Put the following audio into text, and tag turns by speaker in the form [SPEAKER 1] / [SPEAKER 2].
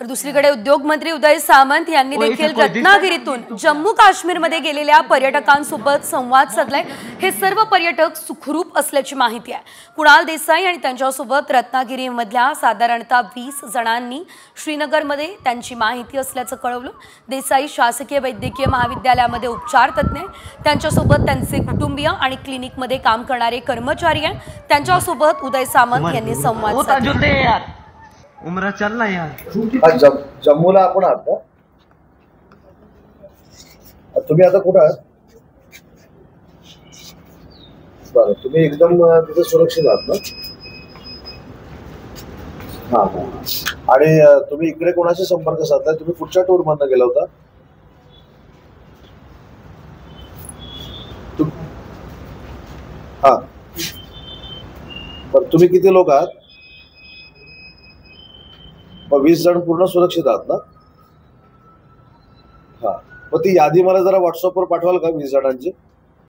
[SPEAKER 1] तर दुसरीकडे उद्योगमंत्री उदय सामंत यांनी देखील रत्नागिरीतून जम्मू काश्मीरमध्ये गेलेल्या पर्यटकांसोबत संवाद साधलाय। हे सर्व पर्यटक सुखरूप असल्याची माहिती आहे। कुणाल देसाई आणि त्यांच्यासोबत रत्नागिरीमधल्या साधारणतः 20 जणांनी श्रीनगरमध्ये त्यांची माहिती असल्याचं कळवलं। देसाई शासकीय वैद्यकीय महाविद्यालयामध्ये उपचार तज्ञ, त्यांच्यासोबत त्यांचे कुटुंबीय आणि क्लिनिकमध्ये काम करणारे कर्मचारी आहेत। त्यांच्यासोबत उदय सामंत यांनी संवाद साधला।
[SPEAKER 2] उमरा चलना यार।
[SPEAKER 3] जम्मूला आपण आहात का? तुम्ही आता कुठे आहात? बरं, तुम्ही एकदम तिथे सुरक्षित आहात ना? हा हा। आणि तुम्ही इकडे कोणाशी संपर्क साधलाय? तुम्ही कुठच्या टूर मधनं गेला होता? हा बरं, तुम्ही किती लोक आहात? 20 जण पूर्ण सुरक्षित आहात ना? हा, मग ती यादी मला जरा व्हॉट्सअपवर पाठवाल का 20 जणांची?